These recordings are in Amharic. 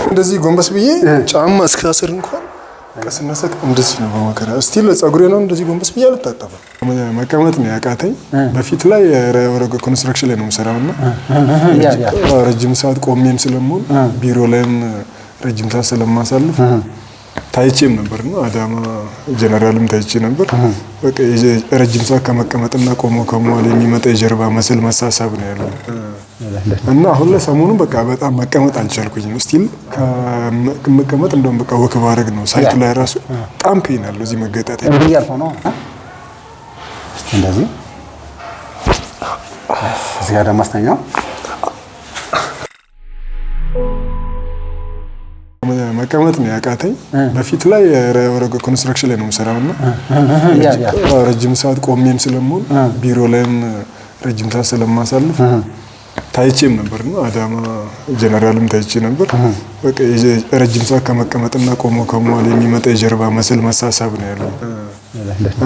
እንደዚህ ጎንበስ ብዬ ጫማ እስካስር እንኳን ቀስነሰክ እንደዚህ ነው በመከራ ስቲል ጸጉሬ ነው እንደዚህ ጎንበስ ብዬ አልታጠበም። መቀመጥ ነው ያቃተኝ። በፊት ላይ ኮንስትራክሽን ላይ ነው የምሰራውና ረጅም ሰዓት ቆሜም ስለምሆን ቢሮ ላይም ረጅም ሰዓት ስለማሳልፍ ታይቼም ነበርና አዳማ ጀነራልም ታይቼ ነበር። በቃ ረጅም ሰዓት ከመቀመጥና ቆሞ ከመዋል የሚመጣ የጀርባ መስል መሳሳብ ነው ያለው እና አሁን ላይ ሰሞኑን በቃ በጣም መቀመጥ አልቻልኩኝም። ስቲል ከመቀመጥ እንደውም በቃ ወክ ባረግ ነው ሳይት ላይ ራሱ በጣም ፔን አለው እዚህ መገጣጥ እንዴ ያልሆነ ነው እንደዚህ እዚህ ጋር ማስተኛው መቀመጥ ነው ያቃተኝ። በፊት ላይ ኮንስትራክሽን ላይ ነው የምሰራውና ረጅም ሰዓት ቆሜም ስለምሆን ቢሮ ላይም ረጅም ሰዓት ስለማሳልፍ ታይቼም ነበርና አዳማ ጀነራልም ታይቼ ነበር። በቃ ረጅም ሰዓት ከመቀመጥና ቆሞ ከመዋል የሚመጣ የጀርባ መስል መሳሳብ ነው ያለው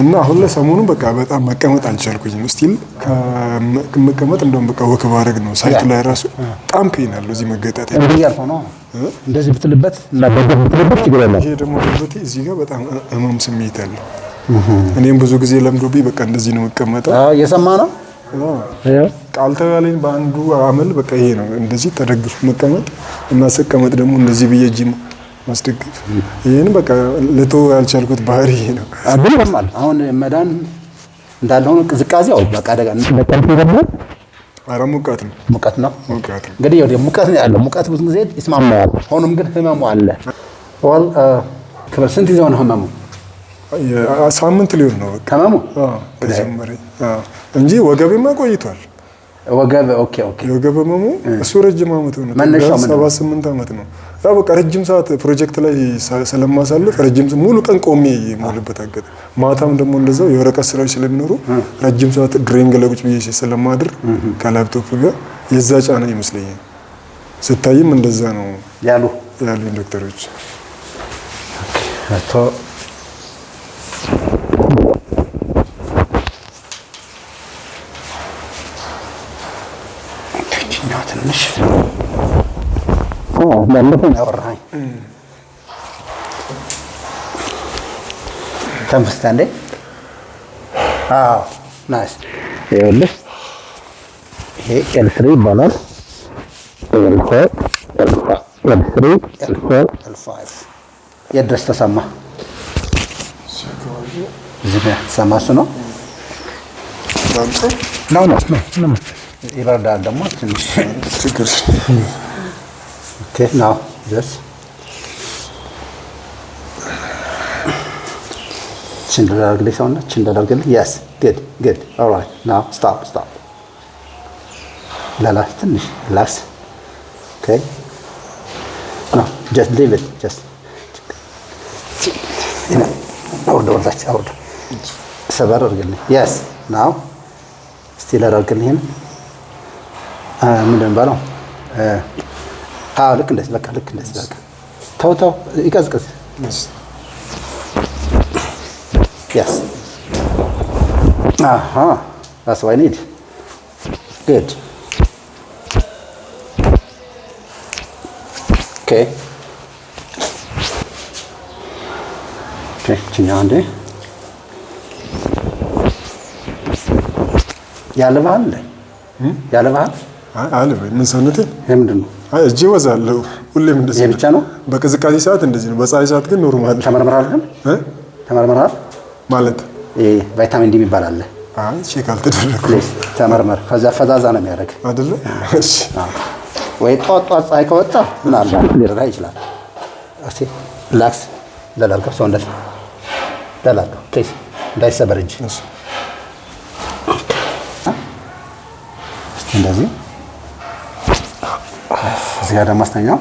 እና አሁን ላይ ሰሞኑን በቃ በጣም መቀመጥ አልቻልኩኝም። ስቲል ከመቀመጥ እንደውም በቃ ወክ ባረግ ነው ሳይት ላይ ራሱ በጣም ፔን አለው እዚህ መገጣጥ እንዴ ያልሆነ እንደዚህ ብትልበት እና በደብትልበት ይገራል። ይሄ ደግሞ ደብቴ እዚህ ጋር በጣም ህመም ስሜት አለው። እኔም ብዙ ጊዜ ለምዶብኝ በቃ እንደዚህ ነው መቀመጠው። የሰማ ነው ቃል ተባለኝ በአንዱ አመል በቃ ይሄ ነው እንደዚህ ተደግፎ መቀመጥ እና ስቀመጥ ደግሞ እንደዚህ ብዬ እጅ ማስደግፍ። ይሄን በቃ ለቶ ያልቻልኩት ባህሪ ይሄ ነው። አብን ይማል አሁን መዳን እንዳልሆነ ቅዝቃዜው በቃ ደጋ እንደቀልፍ ይገባል። አረ ሙቀት ነው እንግዲህ ወደ ሙቀት ነው ያለው። ሙቀት ብዙ ጊዜ ይስማማዋል። ሆኖም ግን ህመሙ አለ። ወል ከበል ስንት ይዘው ነው ህመሙ? ሳምንት ሊሆን ነው በቃ ህመሙ ከጀመረ እንጂ ወገቤማ ቆይቷል። ወገብ ኦኬ ወገብ ህመሙ እሱ ረጅም አመት ነው። 78 አመት ነው። ያው በቃ ረጅም ሰዓት ፕሮጀክት ላይ ስለማሳልፍ ረጅም ሙሉ ቀን ቆሜ የምውልበት አገጥ ማታም ደግሞ እንደዛው የወረቀት ስራዎች ስለሚኖሩ ረጅም ሰዓት ድሬንግ ለቁጭ ብዬ ስለማድር ከላፕቶፕ ጋር የዛ ጫና ይመስለኛል። ስታይም እንደዛ ነው ያሉ ዶክተሮች። አቶ ትንሽ ባለፈው ያወራኝ ተንፍስታ እንዴ? ናይስ። ይኸውልህ ይሄ ኤል3 ይባላል። ኤል5 የድረስ ተሰማ እዚህ ተሰማ እሱ ነው ነው ይበርዳል ደግሞ ትንሽ ችግር ኦኬ ናው ጀስ ችንደላግልኝ ሰውነት ችንደላግልኝ yes good all right now stop ላላ ትንሽ relax okay no just leave it just አውርድ ሰበር አድርግልኝ yes now still አድርግልኝ ምንድን ባለው ልክ እንደዚህ በቃ ተው ይቀዝቅዝ yes that's what I need good okay ችኛው አንዴ ያለባል አለ ምን ሰውነቴ ምንድን ነው እጄ ወዛለው ሁሌም እንደዚህ ይሄ ብቻ ነው። በቅዝቃዜ ሰዓት እንደዚህ ነው። በፀሐይ ሰዓት ግን ኖርማል። ተመርመራል ማለት ቫይታሚን ዲ የሚባል አለ። ቼክ አልተደረኩም። ተመርመር። ከዛ ፈዛዛ ነው የሚያደርግ አይደለ? እሺ ወይ ጧት ፀሐይ ከወጣ ምናልባት ሊረዳ ይችላል። እሺ ሪላክስ ለላልከው ሰውነት ለላልከው ፕሊዝ እንዳይሰበር እጅ እንደዚህ እዚህ ጋር ደግሞ አስተኛው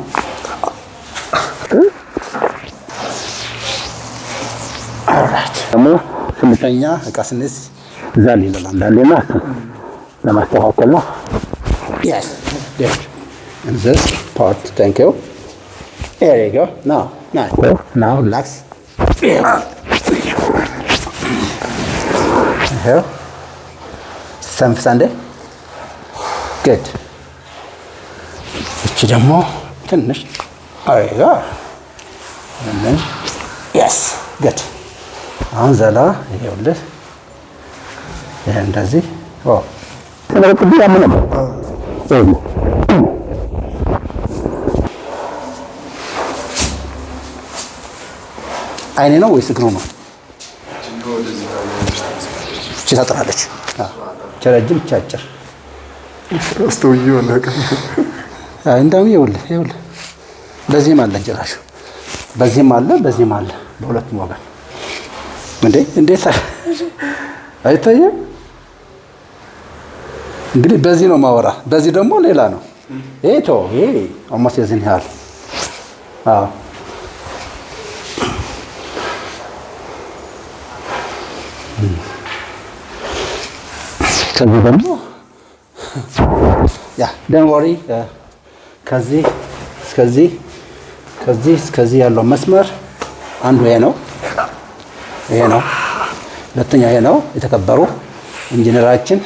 alright ደግሞ ስምንተኛ እቃ ስንይዝ ዛል ይላል አንዳንዴና ለማስተካከል ነው yes good and this part thank you there you go now relax here some Sunday good እቺ ደግሞ ትንሽ አይያ yes good አሁን ዘላ ይኸውልህ ይሄ እንደዚህ ተነቅብ ያምን ነበር አይኔ ነው ወይስ እግሩ ነው? እቺ ታጥራለች። ቸረጅም ቻጭር አስተውዬው አላውቅም። እንደው ይኸውልህ በዚህም አለ ጭራሽ በዚህም አለ በዚህም አለ በሁለቱም ወገን እንዴት አይታየም? እንግዲህ በዚህ ነው ማወራ፣ በዚህ ደግሞ ሌላ ነው። ይሄ almost የዚህን ያህል ከዚህ ደግሞ don't worry ከዚህ እስከዚህ ያለው መስመር አንዱ ይሄ ነው። ሁለተኛ ይሄ ነው። የተከበሩ ኢንጂነራችን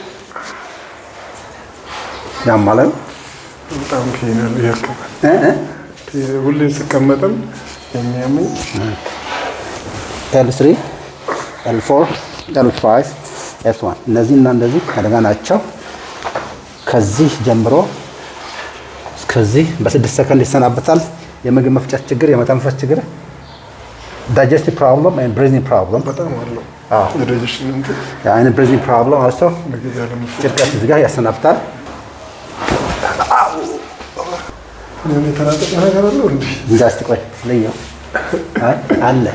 ያማለው በጣም ኬናል ያከበ ሁሌ ስቀመጥም የሚያመኝ L3 L4 L5 S1 እነዚህና እንደዚህ አደጋ ናቸው። ከዚህ ጀምሮ እስከዚህ በ6 ሰከንድ ይሰናበታል። የምግብ መፍጨት ችግር፣ የመተንፈስ ችግር፣ digestive problem and breathing problem በጣም አለው። digestion and breathing problem also ጭንቀት እዚህ ጋር ያሰናብታል። ምን ተራጠቀ ነገር አለው እንዴ? እንዳስቲ ቆይ ለየው አለ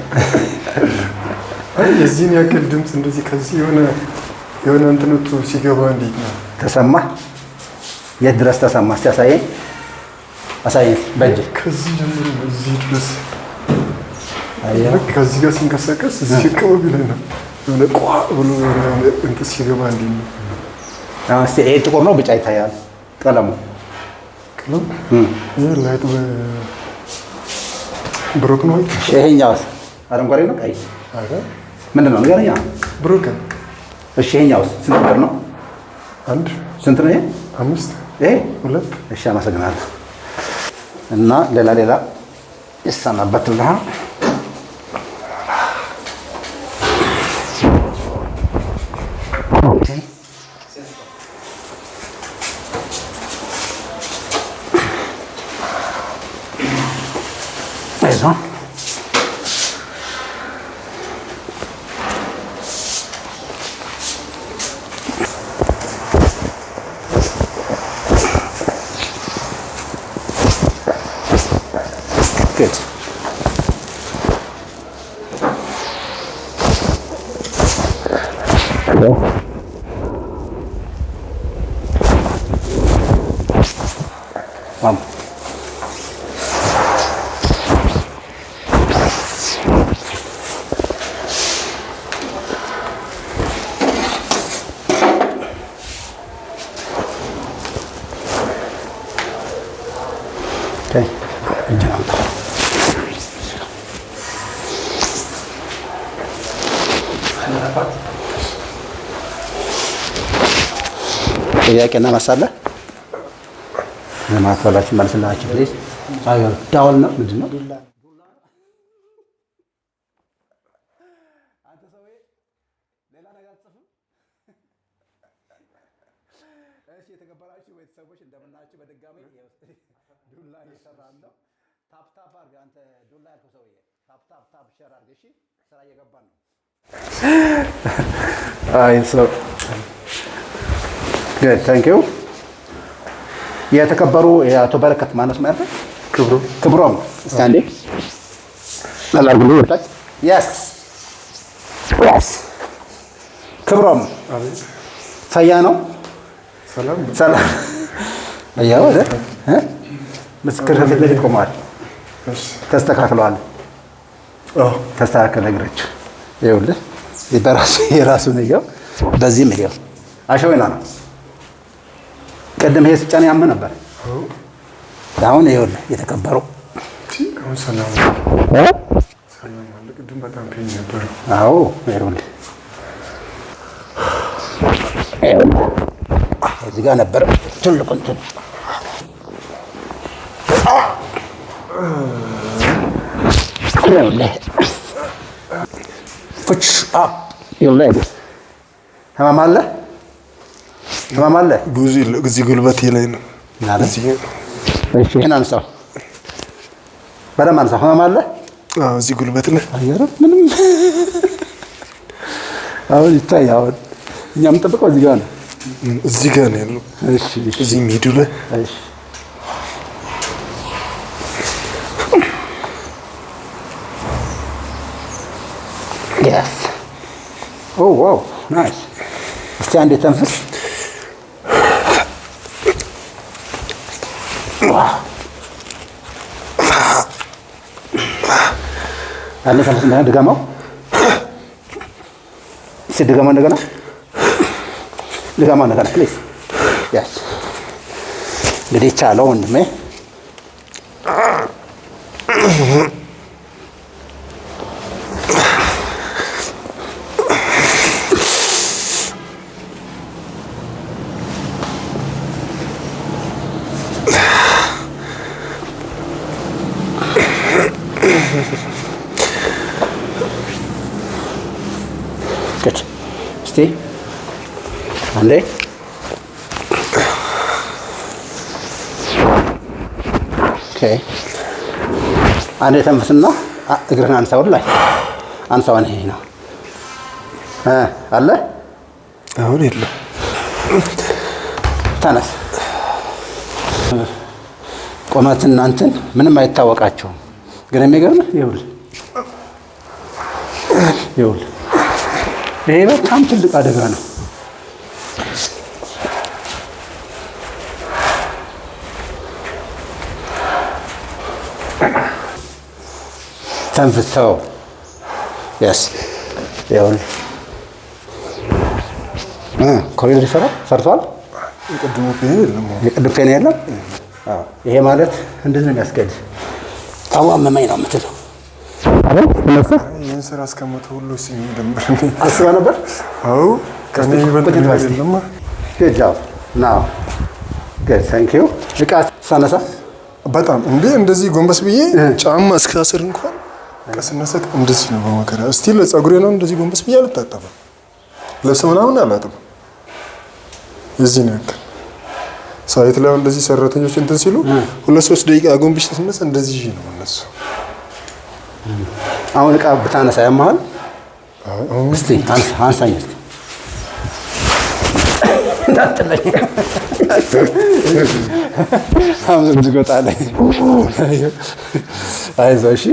የዚህን ያክል ድምፅ እንደዚህ ከዚህ የሆነ እንትኑቱ ሲገባ እንዴት ነው ተሰማ? የት ድረስ ተሰማ? እስቲ አሳየኝ በእጅ ከዚህ ጀምሮ እዚህ ድረስ ከዚህ ጋር ሲንቀሳቀስ እዚህ አካባቢ ላይ ነው የሆነ ቋ ብሎ እንትን ሲገባ እንዴት ነው? እስቲ ይሄ ጥቁር ነው ብጫ ይታያል ቀለሙ? ይሄ ላይት ብሮክ ነው። ይሄኛውስ አረንጓዴ ነው ቀይ? ምንድን ነው ንገረኝ። ብሮክ። እሺ ይሄኛውስ ስንት ቁጥር ነው? አንድ። ስንት ነው ይሄ? 5። ይሄ 2። እሺ አመሰግናለሁ። እና ሌላ ይሰናበትልሃል። ኦኬ አይዞህ good okay ጥያቄና ማሳለ ለማጥፋላችሁ መልስላችሁ ፕሊዝ። አዩ ዳውል ነው ምንድን ነው? አንተ ሰውዬ ሌላ ነገር አትጽፍም? እሺ የተከበራችሁ ቤተሰቦች እንደምናችሁ በድጋሚ ዱላ እየሰራን ነው። ታፕ አድርግ አንተ ዱላ ያልከው ሰውዬ ታፕ ሼር አድርግ። እሺ ስራ እየገባን ነው። አይ ሰው good thank you የተከበሩ የአቶ በረከት ማነስ ማለት ክብሮም እስካንዴ አላርጉ ወጣች yes ክብሮም ፈያ ነው ሰላም አያው ምስክር ፊት ለፊት ቆሟል። ተስተካክሏል። ተስተካከለ እግሮች ይኸውልህ የራሱ ነው። ይኸው በዚህም ይኸው አሸወና ነው። ቀደም ይሄ ስጫን ያመ ነበር። አሁን ይኸውልህ የተከበረው አሁን ሰላም አለ። ቅድም በጣም ፔን ነበር። አዎ ይኸውልህ እዚህ ጋር ነበር ትልቁ እንትን push up your leg ህመም አለ ብዙ እዚህ ጉልበቴ ላይ ነው። እዚህ እሺ ይሄን አንሳው በደምብ አንሳው። ህመም አለ እዚህ ጉልበት ላይ አየር ምንም አሁን ይታያል። አሁን እኛ የምንጠብቀው እዚህ ጋር ነው። እዚህ ጋር ነው ያለው። እሺ እዚህ ሚዱ ላይ እሺ yes oh wow nice እስቲ አንዴ ተንፍስ አንዴ ተንፍስ እና ድጋማው ድጋማው እንደገና ፕሊዝ yes እንግዲህ ቻለው ወንድሜ good stay አንዴ ኦኬ አንዴ ተንፍስና እግርህን አንሳው ላይ አንሳው ይሄ ነው አለ አሁን የለም ተነስ ቆመት እናንተን ምንም አይታወቃቸውም ግን የሚገርም ይኸውልህ ይሄ በጣም ትልቅ አደጋ ነው ተንፍሰው yes ይኸውልህ ኮሪደር ሰርቷል የቅድሙ ፔን የለም ይሄ ማለት እንደዚህ ነው የሚያስገድድ አመመኝ ነው የምትለው አይደል? ተነሳ ይሄን ስራ እስከመቶ ሁሉ ሲደምር አስባ ነበር። አዎ ከኔ ይበልጥ አይደለም። good job now good thank you እቃ ሳነሳ በጣም እንደዚህ ጎንበስ ብዬ ጫማ እስካስር እንኳን ቀስነሰት እንደዚህ ነው በመከራ ስቲል ፀጉሬ ነው እንደዚህ ጎንበስ ብዬ አልታጠብም። ልብስ ምናምን አላጥብም። እዚህ ነው ያክል ሳይት ላይ እንደዚህ ሰራተኞች እንትን ሲሉ 2-3 ደቂቃ ጎንብሽ ተነሳ እንደዚህ ነው እነሱ። አሁን እቃ ብታነሳ ያማል። እስቲ አንሳኝ እስቲ እንዳትለኝ አሁን ዝጎታለህ አይዞህ እሺ